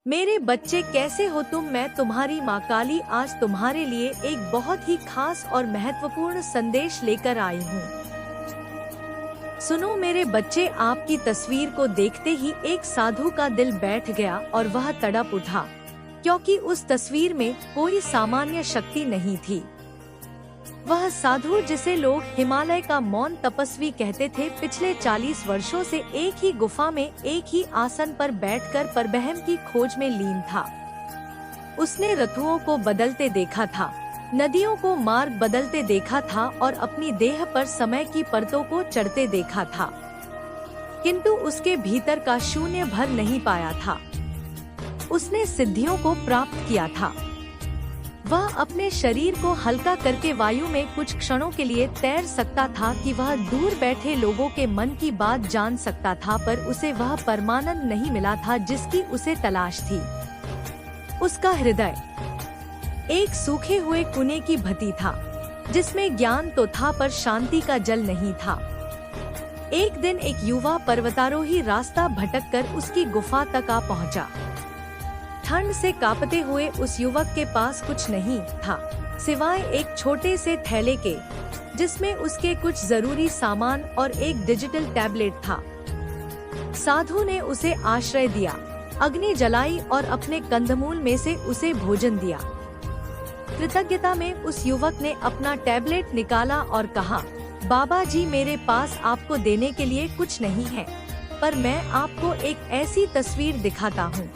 मेरे बच्चे कैसे हो तुम। मैं तुम्हारी माँ काली आज तुम्हारे लिए एक बहुत ही खास और महत्वपूर्ण संदेश लेकर आई हूँ। सुनो मेरे बच्चे, आपकी तस्वीर को देखते ही एक साधु का दिल बैठ गया और वह तड़प उठा, क्योंकि उस तस्वीर में कोई सामान्य शक्ति नहीं थी। वह साधु, जिसे लोग हिमालय का मौन तपस्वी कहते थे, पिछले 40 वर्षों से एक ही गुफा में एक ही आसन पर बैठकर परब्रह्म की खोज में लीन था। उसने ऋतुओं को बदलते देखा था, नदियों को मार्ग बदलते देखा था और अपनी देह पर समय की परतों को चढ़ते देखा था, किंतु उसके भीतर का शून्य भर नहीं पाया था। उसने सिद्धियों को प्राप्त किया था। वह अपने शरीर को हल्का करके वायु में कुछ क्षणों के लिए तैर सकता था कि वह दूर बैठे लोगों के मन की बात जान सकता था, पर उसे वह परमानंद नहीं मिला था जिसकी उसे तलाश थी। उसका हृदय एक सूखे हुए कुएं की भती था, जिसमें ज्ञान तो था पर शांति का जल नहीं था। एक दिन एक युवा पर्वतारोही रास्ता भटककर उसकी गुफा तक आ पहुंचा। ठंड से कांपते हुए उस युवक के पास कुछ नहीं था सिवाय एक छोटे से थैले के, जिसमें उसके कुछ जरूरी सामान और एक डिजिटल टैबलेट था। साधु ने उसे आश्रय दिया, अग्नि जलाई और अपने कंदमूल में से उसे भोजन दिया। कृतज्ञता में उस युवक ने अपना टैबलेट निकाला और कहा, बाबा जी, मेरे पास आपको देने के लिए कुछ नहीं है, पर मैं आपको एक ऐसी तस्वीर दिखाता हूँ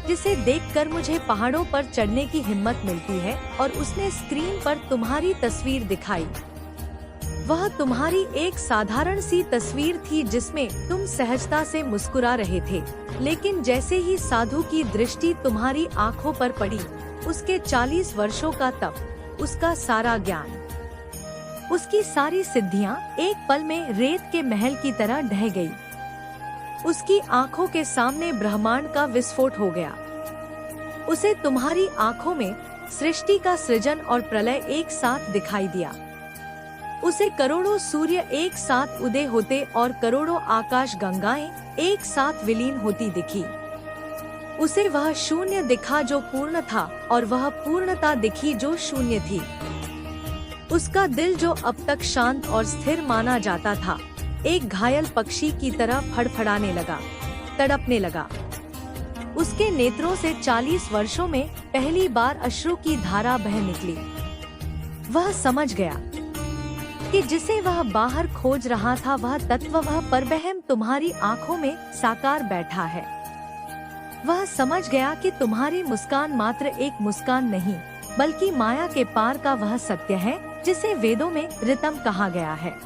जिसे देखकर मुझे पहाड़ों पर चढ़ने की हिम्मत मिलती है। और उसने स्क्रीन पर तुम्हारी तस्वीर दिखाई। वह तुम्हारी एक साधारण सी तस्वीर थी जिसमें तुम सहजता से मुस्कुरा रहे थे, लेकिन जैसे ही साधु की दृष्टि तुम्हारी आंखों पर पड़ी, उसके 40 वर्षों का तप, उसका सारा ज्ञान, उसकी सारी सिद्धियां एक पल में रेत के महल की तरह ढह गई। उसकी आंखों के सामने ब्रह्मांड का विस्फोट हो गया। उसे तुम्हारी आंखों में सृष्टि का सृजन और प्रलय एक साथ दिखाई दिया। उसे करोड़ों सूर्य एक साथ उदय होते और करोड़ों आकाश गंगाएं एक साथ विलीन होती दिखी। उसे वह शून्य दिखा जो पूर्ण था और वह पूर्णता दिखी जो शून्य थी। उसका दिल, जो अब तक शांत और स्थिर माना जाता था, एक घायल पक्षी की तरह फड़फड़ाने लगा, तड़पने लगा। उसके नेत्रों से 40 वर्षों में पहली बार अश्रु की धारा बह निकली। वह समझ गया कि जिसे वह बाहर खोज रहा था, वह तत्व, वह परब्रह्म तुम्हारी आंखों में साकार बैठा है। वह समझ गया कि तुम्हारी मुस्कान मात्र एक मुस्कान नहीं, बल्कि माया के पार का वह सत्य है जिसे वेदों में ऋतम कहा गया है।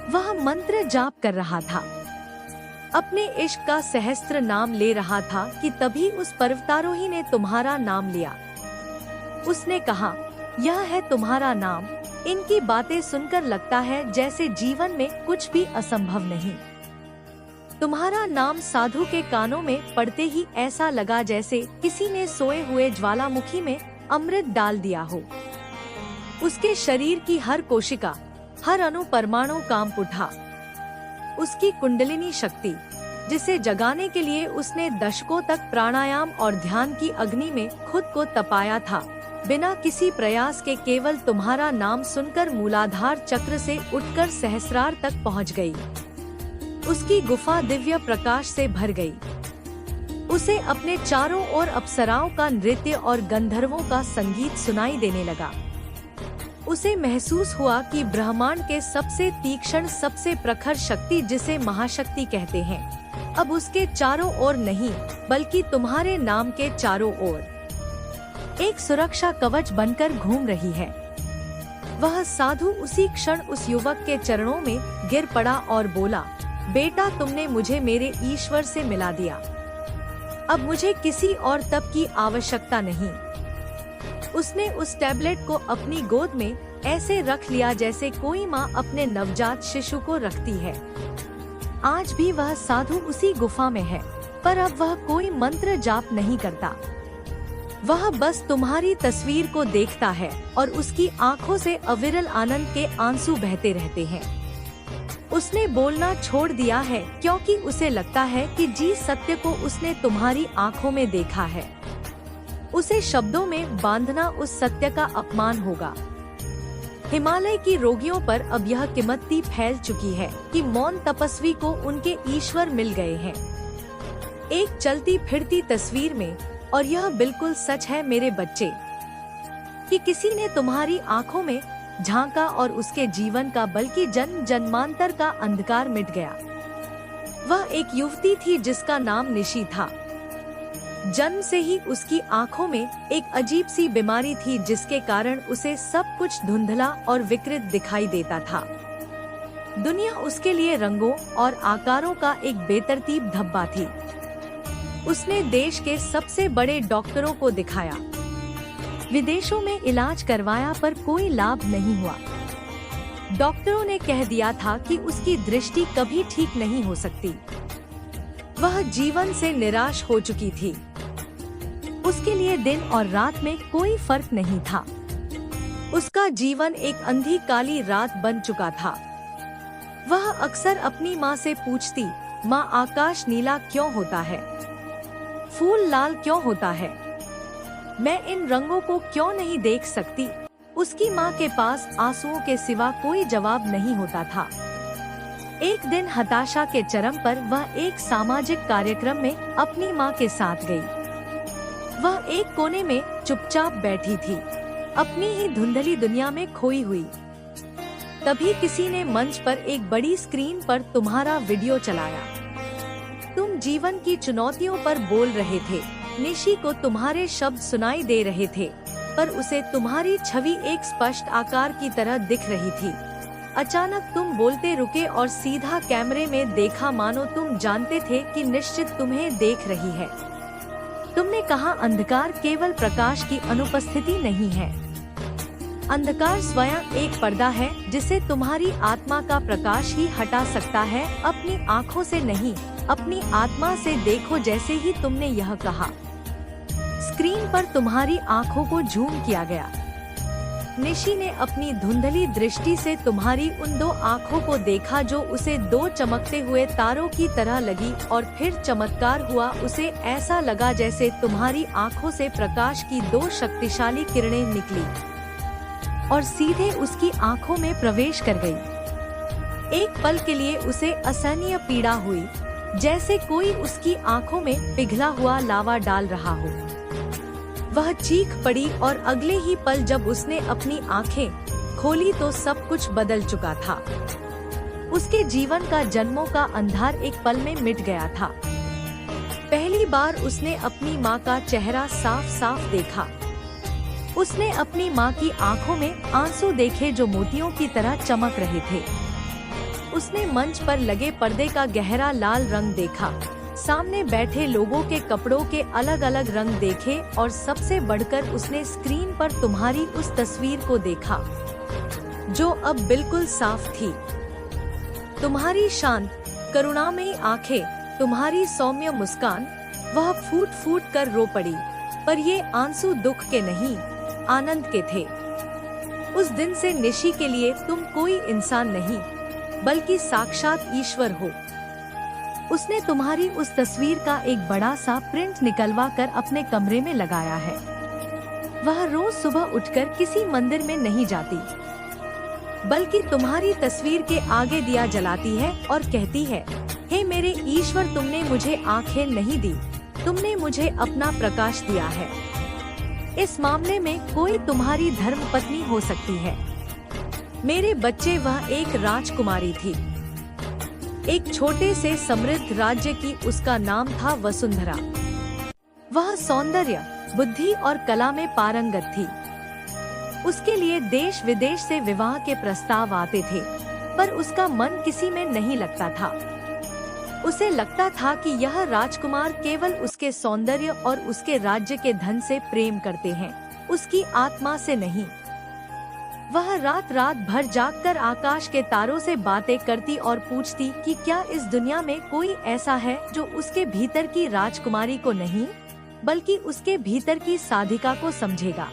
वह मंत्र जाप कर रहा था, अपने इश्क का सहस्त्र नाम ले रहा था कि तभी उस पर्वतारोही ने तुम्हारा नाम लिया। उसने कहा, यह है तुम्हारा नाम। इनकी बातें सुनकर लगता है जैसे जीवन में कुछ भी असंभव नहीं। तुम्हारा नाम साधु के कानों में पड़ते ही ऐसा लगा जैसे किसी ने सोए हुए ज्वालामुखी में अमृत डाल दिया हो। उसके शरीर की हर कोशिका, हर अणु परमाणु कांप उठा। उसकी कुंडलिनी शक्ति, जिसे जगाने के लिए उसने दशकों तक प्राणायाम और ध्यान की अग्नि में खुद को तपाया था, बिना किसी प्रयास के केवल तुम्हारा नाम सुनकर मूलाधार चक्र से उठकर सहस्रार तक पहुंच गई। उसकी गुफा दिव्य प्रकाश से भर गई। उसे अपने चारों ओर अप्सराओं का नृत्य और गंधर्वों का संगीत सुनाई देने लगा। उसे महसूस हुआ कि ब्रह्मांड के सबसे तीक्ष्ण, सबसे प्रखर शक्ति, जिसे महाशक्ति कहते हैं, अब उसके चारों ओर नहीं, बल्कि तुम्हारे नाम के चारों ओर एक सुरक्षा कवच बनकर घूम रही है। वह साधु उसी क्षण उस युवक के चरणों में गिर पड़ा और बोला, बेटा, तुमने मुझे मेरे ईश्वर से मिला दिया। अब मुझे किसी और तप की आवश्यकता नहीं। उसने उस टैबलेट को अपनी गोद में ऐसे रख लिया जैसे कोई माँ अपने नवजात शिशु को रखती है। आज भी वह साधु उसी गुफा में है, पर अब वह कोई मंत्र जाप नहीं करता। वह बस तुम्हारी तस्वीर को देखता है और उसकी आंखों से अविरल आनंद के आंसू बहते रहते हैं। उसने बोलना छोड़ दिया है क्योंकि उसे लगता है कि जिस सत्य को उसने तुम्हारी आंखों में देखा है, उसे शब्दों में बांधना उस सत्य का अपमान होगा। हिमालय की रोगियों पर अब यह किम्मती फैल चुकी है कि मौन तपस्वी को उनके ईश्वर मिल गए हैं। एक चलती फिरती तस्वीर में, और यह बिल्कुल सच है मेरे बच्चे, कि किसी ने तुम्हारी आंखों में झांका और उसके जीवन का बल्कि जन्म जन्मांतर का अंधकार मिट गया। वह एक युवती थी जिसका नाम निशी था। जन्म से ही उसकी आंखों में एक अजीब सी बीमारी थी जिसके कारण उसे सब कुछ धुंधला और विकृत दिखाई देता था। दुनिया उसके लिए रंगों और आकारों का एक बेतरतीब धब्बा थी। उसने देश के सबसे बड़े डॉक्टरों को दिखाया, विदेशों में इलाज करवाया पर कोई लाभ नहीं हुआ। डॉक्टरों ने कह दिया था कि उसकी दृष्टि कभी ठीक नहीं हो सकती। वह जीवन से निराश हो चुकी थी। उसके लिए दिन और रात में कोई फर्क नहीं था। उसका जीवन एक अंधी काली रात बन चुका था। वह अक्सर अपनी माँ से पूछती, माँ आकाश नीला क्यों होता है, फूल लाल क्यों होता है, मैं इन रंगों को क्यों नहीं देख सकती। उसकी माँ के पास आंसुओं के सिवा कोई जवाब नहीं होता था। एक दिन हताशा के चरम पर वह एक सामाजिक कार्यक्रम में अपनी माँ के साथ गई। वह एक कोने में चुपचाप बैठी थी, अपनी ही धुंधली दुनिया में खोई हुई। तभी किसी ने मंच पर एक बड़ी स्क्रीन पर तुम्हारा वीडियो चलाया। तुम जीवन की चुनौतियों पर बोल रहे थे। निशी को तुम्हारे शब्द सुनाई दे रहे थे, पर उसे तुम्हारी छवि एक स्पष्ट आकार की तरह दिख रही थी। अचानक तुम बोलते रुके और सीधा कैमरे में देखा, मानो तुम जानते थे कि निश्चित तुम्हें देख रही है। तुमने कहा, अंधकार केवल प्रकाश की अनुपस्थिति नहीं है। अंधकार स्वयं एक पर्दा है जिसे तुम्हारी आत्मा का प्रकाश ही हटा सकता है। अपनी आँखों से नहीं, अपनी आत्मा से देखो। जैसे ही तुमने यह कहा, स्क्रीन पर तुम्हारी आँखों को झूम किया गया। निशी ने अपनी धुंधली दृष्टि से तुम्हारी उन दो आँखों को देखा जो उसे दो चमकते हुए तारों की तरह लगी, और फिर चमत्कार हुआ। उसे ऐसा लगा जैसे तुम्हारी आँखों से प्रकाश की दो शक्तिशाली किरणें निकली और सीधे उसकी आँखों में प्रवेश कर गई। एक पल के लिए उसे असहनीय पीड़ा हुई, जैसे कोई उसकी आँखों में पिघला हुआ लावा डाल रहा हो। वह चीख पड़ी और अगले ही पल जब उसने अपनी आंखें खोली तो सब कुछ बदल चुका था। उसके जीवन का जन्मों का अंधार एक पल में मिट गया था। पहली बार उसने अपनी माँ का चेहरा साफ साफ देखा। उसने अपनी माँ की आंखों में आंसू देखे जो मोतियों की तरह चमक रहे थे। उसने मंच पर लगे पर्दे का गहरा लाल रंग देखा, सामने बैठे लोगों के कपड़ों के अलग अलग रंग देखे, और सबसे बढ़कर उसने स्क्रीन पर तुम्हारी उस तस्वीर को देखा जो अब बिल्कुल साफ थी। तुम्हारी शांत करुणामयी आंखें, तुम्हारी सौम्य मुस्कान। वह फूट फूट कर रो पड़ी, पर ये आंसू दुख के नहीं, आनंद के थे। उस दिन से निशी के लिए तुम कोई इंसान नहीं, बल्कि साक्षात ईश्वर हो। उसने तुम्हारी उस तस्वीर का एक बड़ा सा प्रिंट निकलवा कर अपने कमरे में लगाया है। वह रोज सुबह उठकर किसी मंदिर में नहीं जाती, बल्कि तुम्हारी तस्वीर के आगे दिया जलाती है और कहती है, हे मेरे ईश्वर, तुमने मुझे आंखें नहीं दी, तुमने मुझे अपना प्रकाश दिया है। इस मामले में कोई तुम्हारी धर्मपत्नी हो सकती है। मेरे बच्चे, वह एक राजकुमारी थी, एक छोटे से समृद्ध राज्य की। उसका नाम था वसुंधरा। वह सौंदर्य, बुद्धि और कला में पारंगत थी। उसके लिए देश विदेश से विवाह के प्रस्ताव आते थे, पर उसका मन किसी में नहीं लगता था। उसे लगता था कि यह राजकुमार केवल उसके सौंदर्य और उसके राज्य के धन से प्रेम करते हैं, उसकी आत्मा से नहीं। वह रात रात भर जागकर आकाश के तारों से बातें करती और पूछती कि क्या इस दुनिया में कोई ऐसा है जो उसके भीतर की राजकुमारी को नहीं, बल्कि उसके भीतर की साधिका को समझेगा।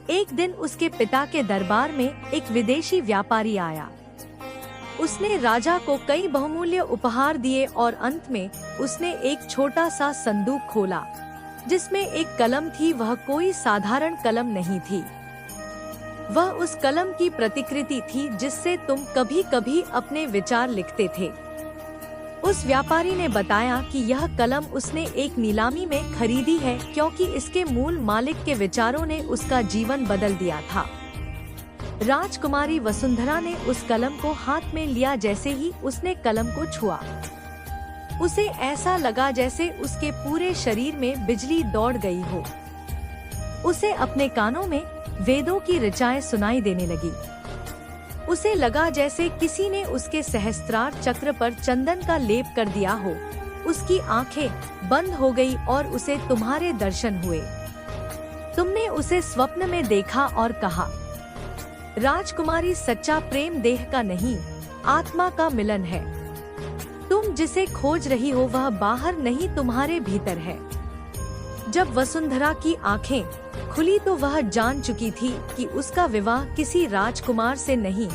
एक दिन उसके पिता के दरबार में एक विदेशी व्यापारी आया। उसने राजा को कई बहुमूल्य उपहार दिए और अंत में उसने एक छोटा सा संदूक खोला जिसमें एक कलम थी। वह कोई साधारण कलम नहीं थी, वह उस कलम की प्रतिकृति थी जिससे तुम कभी कभी अपने विचार लिखते थे। उस व्यापारी ने बताया कि यह कलम उसने एक नीलामी में खरीदी है क्योंकि इसके मूल मालिक के विचारों ने उसका जीवन बदल दिया था। राजकुमारी वसुंधरा ने उस कलम को हाथ में लिया। जैसे ही उसने कलम को छुआ, उसे ऐसा लगा जैसे उसके पूरे शरीर में बिजली दौड़ गई हो। उसे अपने कानों में वेदों की ऋचाएं सुनाई देने लगी। उसे लगा जैसे किसी ने उसके सहस्त्रार चक्र पर चंदन का लेप कर दिया हो। उसकी आंखें बंद हो गई और उसे तुम्हारे दर्शन हुए। तुमने उसे स्वप्न में देखा और कहा, राजकुमारी, सच्चा प्रेम देह का नहीं, आत्मा का मिलन है। तुम जिसे खोज रही हो वह बाहर नहीं, तुम्हारे भीतर है। जब वसुंधरा की आंखें खुली तो वह जान चुकी थी कि उसका विवाह किसी राजकुमार से नहीं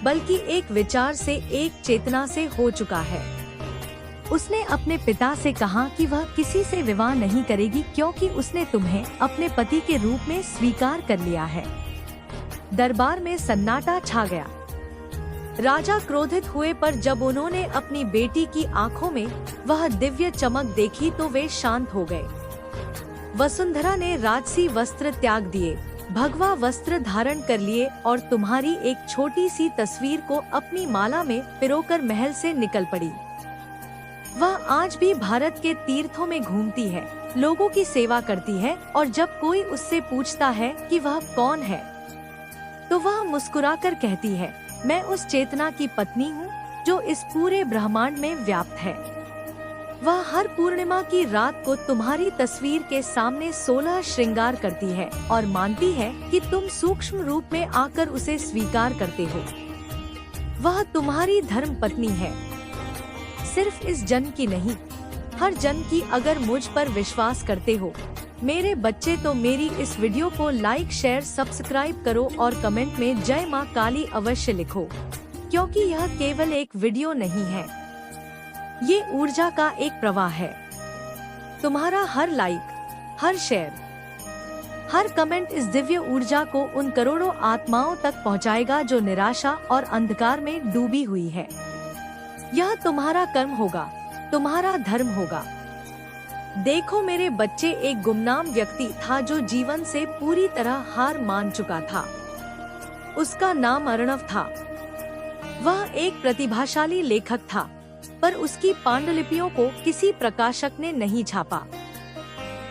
बल्कि एक विचार से, एक चेतना से हो चुका है। उसने अपने पिता से कहा कि वह किसी से विवाह नहीं करेगी क्योंकि उसने तुम्हें अपने पति के रूप में स्वीकार कर लिया है। दरबार में सन्नाटा छा गया। राजा क्रोधित हुए, पर जब उन्होंने अपनी बेटी की आंखों में वह दिव्य चमक देखी तो वे शांत हो गए। वसुंधरा ने राजसी वस्त्र त्याग दिए, भगवा वस्त्र धारण कर लिए और तुम्हारी एक छोटी सी तस्वीर को अपनी माला में पिरोकर महल से निकल पड़ी। वह आज भी भारत के तीर्थों में घूमती है, लोगों की सेवा करती है और जब कोई उससे पूछता है कि वह कौन है तो वह मुस्कुराकर कहती है, मैं उस चेतना की पत्नी हूँ जो इस पूरे ब्रह्मांड में व्याप्त है। वह हर पूर्णिमा की रात को तुम्हारी तस्वीर के सामने 16 श्रृंगार करती है और मानती है कि तुम सूक्ष्म रूप में आकर उसे स्वीकार करते हो। वह तुम्हारी धर्म पत्नी है, सिर्फ इस जन्म की नहीं, हर जन्म की। अगर मुझ पर विश्वास करते हो मेरे बच्चे तो मेरी इस वीडियो को लाइक, शेयर, सब्सक्राइब करो और कमेंट में जय माँ काली अवश्य लिखो, क्योंकि यह केवल एक वीडियो नहीं है, ये ऊर्जा का एक प्रवाह है। तुम्हारा हर लाइक, हर शेयर, हर कमेंट इस दिव्य ऊर्जा को उन करोड़ों आत्माओं तक पहुंचाएगा जो निराशा और अंधकार में डूबी हुई है। यह तुम्हारा कर्म होगा, तुम्हारा धर्म होगा। देखो मेरे बच्चे, एक गुमनाम व्यक्ति था जो जीवन से पूरी तरह हार मान चुका था। उसका नाम अर्णव था। वह एक प्रतिभाशाली लेखक था, पर उसकी पांडुलिपियों को किसी प्रकाशक ने नहीं छापा।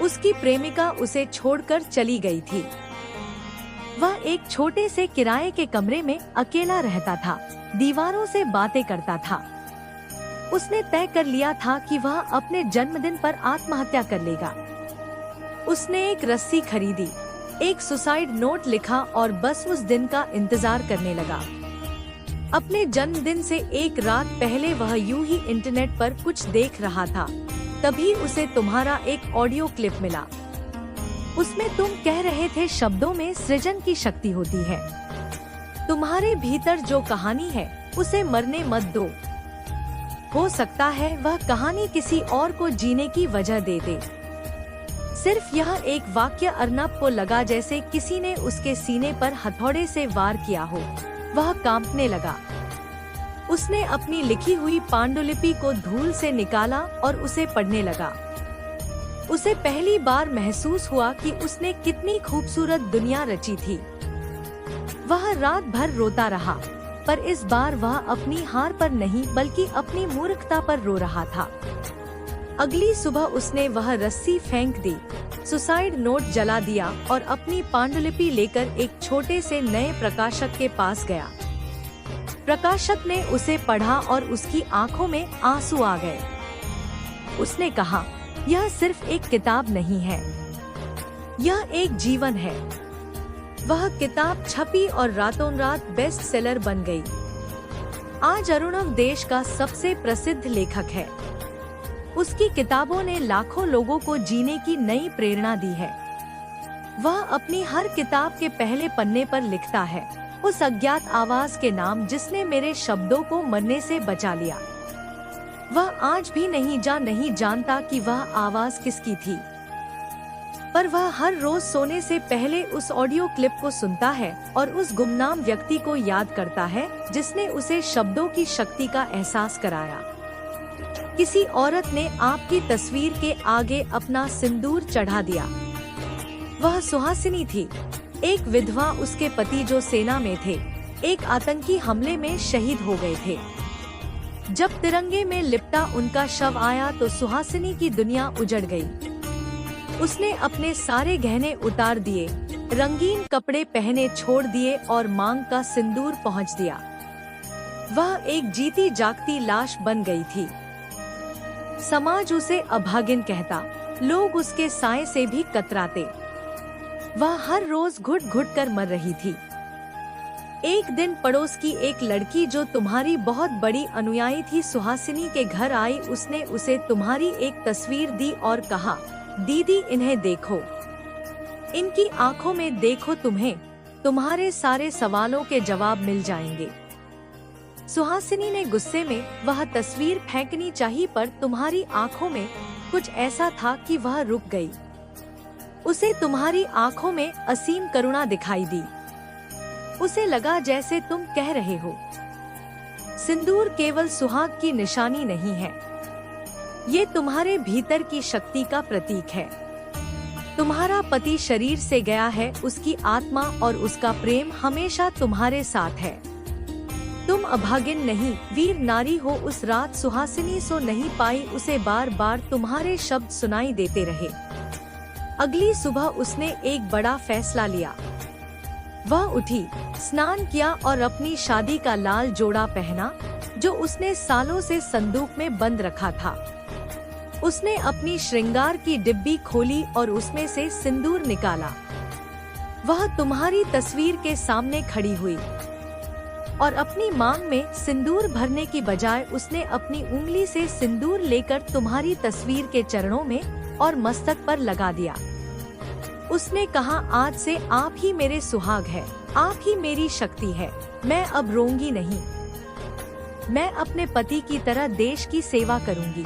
उसकी प्रेमिका उसे छोड़कर चली गई थी। वह एक छोटे से किराए के कमरे में अकेला रहता था, दीवारों से बातें करता था। उसने तय कर लिया था कि वह अपने जन्मदिन पर आत्महत्या कर लेगा। उसने एक रस्सी खरीदी, एक सुसाइड नोट लिखा और बस उस दिन का इंतजार करने लगा। अपने जन्मदिन से एक रात पहले वह यूं ही इंटरनेट पर कुछ देख रहा था, तभी उसे तुम्हारा एक ऑडियो क्लिप मिला। उसमें तुम कह रहे थे, शब्दों में सृजन की शक्ति होती है। तुम्हारे भीतर जो कहानी है उसे मरने मत दो। हो सकता है वह कहानी किसी और को जीने की वजह दे दे। सिर्फ यह एक वाक्य अर्नब को लगा जैसे किसी ने उसके सीने पर हथौड़े से वार किया हो। वह कांपने लगा। उसने अपनी लिखी हुई पांडुलिपि को धूल से निकाला और उसे पढ़ने लगा। उसे पहली बार महसूस हुआ कि उसने कितनी खूबसूरत दुनिया रची थी। वह रात भर रोता रहा, पर इस बार वह अपनी हार पर नहीं बल्कि अपनी मूर्खता पर रो रहा था। अगली सुबह उसने वह रस्सी फेंक दी, सुसाइड नोट जला दिया और अपनी पांडुलिपि लेकर एक छोटे से नए प्रकाशक के पास गया। प्रकाशक ने उसे पढ़ा और उसकी आंखों में आंसू आ गए। उसने कहा, यह सिर्फ एक किताब नहीं है, यह एक जीवन है। वह किताब छपी और रातों रात बेस्ट सेलर बन गई। आज अरुणव देश का सबसे प्रसिद्ध लेखक है। उसकी किताबों ने लाखों लोगों को जीने की नई प्रेरणा दी है। वह अपनी हर किताब के पहले पन्ने पर लिखता है, उस अज्ञात आवाज के नाम जिसने मेरे शब्दों को मरने से बचा लिया। वह आज भी नहीं जानता कि वह आवाज किसकी थी, पर वह हर रोज सोने से पहले उस ऑडियो क्लिप को सुनता है और उस गुमनाम व्यक्ति को याद करता है जिसने उसे शब्दों की शक्ति का एहसास कराया। किसी औरत ने आपकी तस्वीर के आगे अपना सिंदूर चढ़ा दिया। वह सुहासिनी थी, एक विधवा। उसके पति जो सेना में थे, एक आतंकी हमले में शहीद हो गए थे। जब तिरंगे में लिपटा उनका शव आया तो सुहासिनी की दुनिया उजड़ गई। उसने अपने सारे गहने उतार दिए, रंगीन कपड़े पहने छोड़ दिए और मांग का सिंदूर पहुंच दिया। वह एक जीती जागती लाश बन गई थी। समाज उसे अभागिन कहता, लोग उसके साए से भी कतराते। वह हर रोज घुट घुट कर मर रही थी। एक दिन पड़ोस की एक लड़की जो तुम्हारी बहुत बड़ी अनुयायी थी सुहासिनी के घर आई। उसने उसे तुम्हारी एक तस्वीर दी और कहा, दीदी इन्हें देखो, इनकी आंखों में देखो, तुम्हें तुम्हारे सारे सवालों के जवाब मिल जाएंगे। सुहासिनी ने गुस्से में वह तस्वीर फेंकनी चाहिए, पर तुम्हारी आंखों में कुछ ऐसा था कि वह रुक गई। उसे तुम्हारी आंखों में असीम करुणा दिखाई दी। उसे लगा जैसे तुम कह रहे हो, सिंदूर केवल सुहाग की निशानी नहीं है, ये तुम्हारे भीतर की शक्ति का प्रतीक है। तुम्हारा पति शरीर से गया है, उसकी आत्मा और उसका प्रेम हमेशा तुम्हारे साथ है। तुम अभागिन नहीं, वीर नारी हो। उस रात सुहासिनी सो नहीं पाई, उसे बार बार तुम्हारे शब्द सुनाई देते रहे। अगली सुबह उसने एक बड़ा फैसला लिया। वह उठी, स्नान किया और अपनी शादी का लाल जोड़ा पहना जो उसने सालों से संदूक में बंद रखा था। उसने अपनी श्रृंगार की डिब्बी खोली और उसमें से सिंदूर निकाला। वह तुम्हारी तस्वीर के सामने खड़ी हुई और अपनी मांग में सिंदूर भरने की बजाय उसने अपनी उंगली से सिंदूर लेकर तुम्हारी तस्वीर के चरणों में और मस्तक पर लगा दिया। उसने कहा, आज से आप ही मेरे सुहाग है, आप ही मेरी शक्ति है। मैं अब रोऊंगी नहीं, मैं अपने पति की तरह देश की सेवा करूंगी।